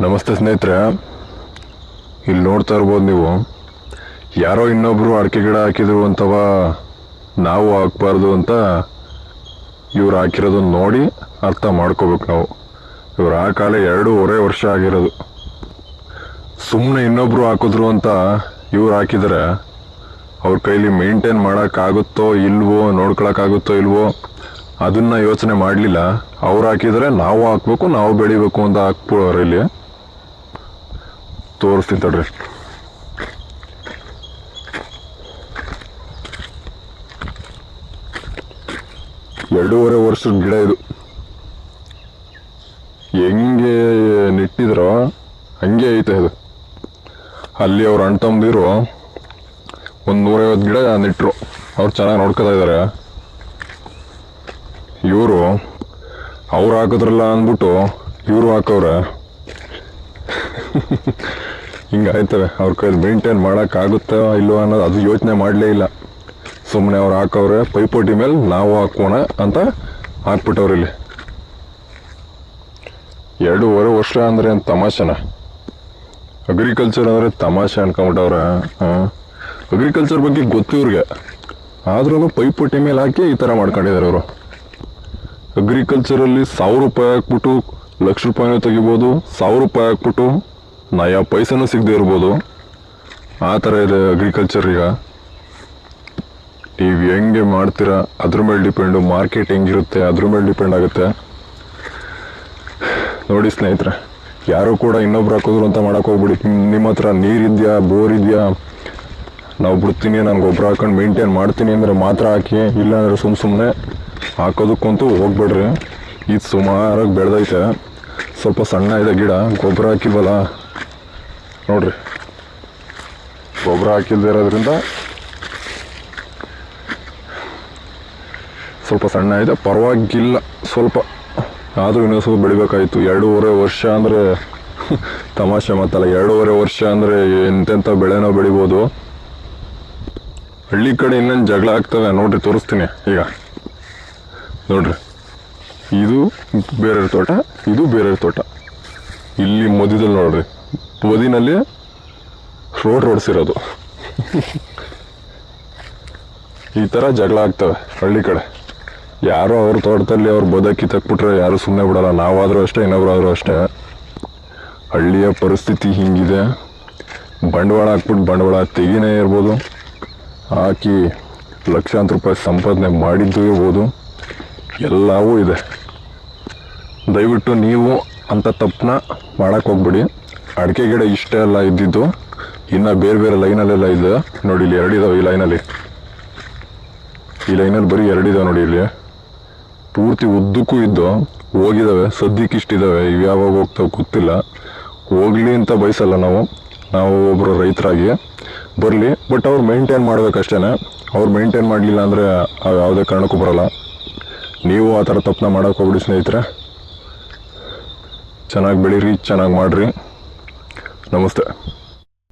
ನಮಸ್ತೆ ಸ್ನೇಹಿತರೆ, ಇಲ್ಲಿ ನೋಡ್ತಾ ಇರ್ಬೋದು ನೀವು. ಯಾರೋ ಇನ್ನೊಬ್ರು ಅಡಿಕೆ ಗಿಡ ಹಾಕಿದ್ರು ಅಂತವಾ ನಾವು ಹಾಕ್ಬಾರ್ದು ಅಂತ ಇವ್ರು ಹಾಕಿರೋದನ್ನ ನೋಡಿ ಅರ್ಥ ಮಾಡ್ಕೋಬೇಕು ನಾವು. ಇವ್ರು ಹಾಕಾಲೆ 2.5 ವರ್ಷ ಆಗಿರೋದು. ಸುಮ್ಮನೆ ಇನ್ನೊಬ್ರು ಹಾಕಿದ್ರು ಅಂತ ಇವ್ರು ಹಾಕಿದರೆ ಅವ್ರ ಕೈಲಿ ಮೇಂಟೈನ್ ಮಾಡೋಕ್ಕಾಗುತ್ತೋ ಇಲ್ವೋ, ನೋಡ್ಕೊಳಕ್ಕಾಗುತ್ತೋ ಇಲ್ವೋ ಅದನ್ನ ಯೋಚನೆ ಮಾಡಲಿಲ್ಲ. ಅವ್ರು ಹಾಕಿದರೆ ನಾವು ಹಾಕ್ಬೇಕು, ನಾವು ಬೆಳಿಬೇಕು ಅಂತ ಹಾಕ್ಬಿಡೋರು. ಇಲ್ಲಿ ತೋರಿಸ್ತೀನಿ ತಡ್ರಿ. ಎರಡೂವರೆ ವರ್ಷದ ಗಿಡ ಇದು. ಹೆಂಗೆ ನೆಟ್ಟಿದ್ರೋ ಹಂಗೆ ಐತೆ ಇದು. ಅಲ್ಲಿ ಅವ್ರ ಅಣ್ಣ ತಮ್ಮದಿರು 150 ಗಿಡ ನೆಟ್ಟರು. ಅವ್ರು ಚೆನ್ನಾಗಿ ನೋಡ್ಕೊತಾ ಇದ್ದಾರೆ. ಇವರು ಅವ್ರು ಹಾಕಿದ್ರಲ್ಲ ಅಂದ್ಬಿಟ್ಟು ಇವರು ಹಾಕವ್ರೆ. ಹಿಂಗಾಯ್ತವೆ. ಅವ್ರ ಕೈಲಿ ಮೇಂಟೈನ್ ಮಾಡೋಕ್ಕಾಗುತ್ತಾ ಇಲ್ವೋ ಅನ್ನೋದು ಅದು ಯೋಚನೆ ಮಾಡಲೇ ಇಲ್ಲ. ಸುಮ್ಮನೆ ಅವ್ರು ಹಾಕವ್ರೆ, ಪೈಪೋಟಿ ಮೇಲೆ ನಾವು ಹಾಕೋಣ ಅಂತ ಹಾಕ್ಬಿಟ್ಟವ್ರು. ಇಲ್ಲಿ 2.5 ವರ್ಷ ಅಂದರೆ ಏನು ತಮಾಷೆನ? ಅಗ್ರಿಕಲ್ಚರ್ ಅಂದರೆ ತಮಾಷೆ ಅನ್ಕೊಂಬಿಟ್ಟವ್ರೆ. ಅಗ್ರಿಕಲ್ಚರ್ ಬಗ್ಗೆ ಗೊತ್ತು ಇವ್ರಿಗೆ, ಆದ್ರೂ ಪೈಪೋಟಿ ಮೇಲೆ ಹಾಕಿ ಈ ಥರ ಮಾಡ್ಕೊಂಡಿದ್ದಾರೆ ಅವರು. ಅಗ್ರಿಕಲ್ಚರಲ್ಲಿ 1000 ರೂಪಾಯಿ ಹಾಕ್ಬಿಟ್ಟು ಲಕ್ಷ ರೂಪಾಯಿನೂ ತೆಗಿಬೋದು, 1000 ರೂಪಾಯಿ ಹಾಕ್ಬಿಟ್ಟು ನಯಾ ಪೈಸನೂ ಸಿಗದೆ ಇರ್ಬೋದು. ಆ ಥರ ಇದೆ ಅಗ್ರಿಕಲ್ಚರ್. ಈಗ ನೀವು ಹೆಂಗೆ ಮಾಡ್ತೀರಾ ಅದ್ರ ಮೇಲೆ ಡಿಪೆಂಡು. ಮಾರ್ಕೆಟ್ ಹೆಂಗಿರುತ್ತೆ ಅದ್ರ ಮೇಲೆ ಡಿಪೆಂಡ್ ಆಗುತ್ತೆ. ನೋಡಿ ಸ್ನೇಹಿತರೆ, ಯಾರು ಕೂಡ ಇನ್ನೊಬ್ರು ಹಾಕೋದ್ರು ಅಂತ ಮಾಡೋಕೆ ಹೋಗ್ಬಿಡಿ. ನಿಮ್ಮ ಹತ್ರ ನೀರಿದೆಯಾ, ಬೋರ್ ಇದೆಯಾ, ನಾವು ಬಿಡ್ತೀನಿ, ನಾನು ಗೊಬ್ಬರ ಹಾಕೊಂಡು ಮೇಂಟೈನ್ ಮಾಡ್ತೀನಿ ಅಂದರೆ ಮಾತ್ರ ಹಾಕಿ. ಇಲ್ಲಾಂದರೆ ಸುಮ್ಮನೆ ಹಾಕೋದಕ್ಕಂತೂ ಹೋಗ್ಬೇಡ್ರಿ. ಇದು ಸುಮಾರಾಗಿ ಬೆಳೆದೈತೆ. ಸ್ವಲ್ಪ ಸಣ್ಣ ಇದೆ ಗಿಡ, ಗೊಬ್ಬರ ಹಾಕಿಲ್ವಲ್ಲ ನೋಡ್ರಿ. ಗೊಬ್ಬರ ಹಾಕಿಲ್ದೇ ಇರೋದ್ರಿಂದ ಸ್ವಲ್ಪ ಸಣ್ಣ ಇದೆ, ಪರವಾಗಿಲ್ಲ. ಸ್ವಲ್ಪ ಆದರೂ ಇನ್ನೂ ಸ್ವಲ್ಪ ಬೆಳಿಬೇಕಾಯಿತು. 2.5 ವರ್ಷ ಅಂದರೆ ತಮಾಷೆ ಮಾತಲ್ಲ. 2.5 ವರ್ಷ ಅಂದರೆ ಎಂತೆಂಥ ಬೆಳೆನೋ ಬೆಳಿಬೋದು. ಹಳ್ಳಿ ಕಡೆ ಇನ್ನೇನು ಜಗಳ ಆಗ್ತವೆ ನೋಡ್ರಿ, ತೋರಿಸ್ತೀನಿ ಈಗ. ನೋಡ್ರಿ, ಇದು ಬೇರೆ ತೋಟ, ಇದು ಬೇರೆ ತೋಟ. ಇಲ್ಲಿ ಮಧ್ಯದಲ್ಲಿ ನೋಡ್ರಿ, ಬದಿನಲ್ಲಿ ರೋಡ್ ರೋಡ್ಸಿರೋದು. ಈ ಥರ ಜಗಳ ಆಗ್ತವೆ ಹಳ್ಳಿ ಕಡೆ. ಯಾರೋ ಅವ್ರ ತೋಟದಲ್ಲಿ ಅವ್ರ ಬದುಕಿ ತಕ್ಬಿಟ್ರೆ ಯಾರು ಸುಮ್ಮನೆ ಬಿಡಲ್ಲ. ನಾವಾದರೂ ಅಷ್ಟೇ, ಇನ್ನೊಬ್ರಾದರೂ ಅಷ್ಟೇ. ಹಳ್ಳಿಯ ಪರಿಸ್ಥಿತಿ ಹಿಂಗಿದೆ. ಬಂಡವಾಳ ಹಾಕ್ಬಿಟ್ಟು ಬಂಡವಾಳ ತೆಗಿನೇ ಇರ್ಬೋದು, ಹಾಕಿ ಲಕ್ಷಾಂತರ ರೂಪಾಯಿ ಸಂಪಾದನೆ ಮಾಡಿದ್ದು ಇರ್ಬೋದು, ಎಲ್ಲವೂ ಇದೆ. ದಯವಿಟ್ಟು ನೀವು ಅಂಥ ತಪ್ಪನ್ನ ಮಾಡೋಕ್ಕೆ ಹೋಗ್ಬಿಡಿ. ಅಡಿಕೆ ಗಿಡ ಇಷ್ಟೇ ಎಲ್ಲ ಇದ್ದಿದ್ದು, ಇನ್ನು ಬೇರೆ ಬೇರೆ ಲೈನಲ್ಲೆಲ್ಲ ಇದೆ ನೋಡಿ. ಇಲ್ಲಿ 2 ಇದಾವೆ ಈ ಲೈನಲ್ಲಿ. ಈ ಲೈನಲ್ಲಿ ಬರೀ 2 ಇದಾವೆ ನೋಡಿ. ಇಲ್ಲಿ ಪೂರ್ತಿ ಉದ್ದಕ್ಕೂ ಇದ್ದು ಹೋಗಿದ್ದಾವೆ. ಸದ್ಯಕ್ಕೆ ಇಷ್ಟಿದ್ದಾವೆ. ಇವು ಯಾವಾಗ ಹೋಗ್ತಾವೆ ಗೊತ್ತಿಲ್ಲ. ಹೋಗ್ಲಿ ಅಂತ ಬಯಸಲ್ಲ ನಾವು. ನಾವು ಒಬ್ಬರು ರೈತರಾಗಿ ಬರಲಿ, ಬಟ್ ಅವ್ರು ಮೇಂಟೈನ್ ಮಾಡ್ಬೇಕಷ್ಟೇ. ಅವ್ರು ಮೇಂಟೈನ್ ಮಾಡಲಿಲ್ಲ ಅಂದರೆ ಯಾವುದೇ ಕಾರಣಕ್ಕೂ ಬರೋಲ್ಲ. ನೀವು ಆ ಥರ ತಪ್ಪನ್ನ ಮಾಡೋಕೆ ಹೋಗ್ಬಿಡಿ ಸ್ನೇಹಿತರೆ. ಚೆನ್ನಾಗಿ ಬೆಳೀರಿ, ಚೆನ್ನಾಗಿ ಮಾಡಿರಿ. ನಮಸ್ತೆ.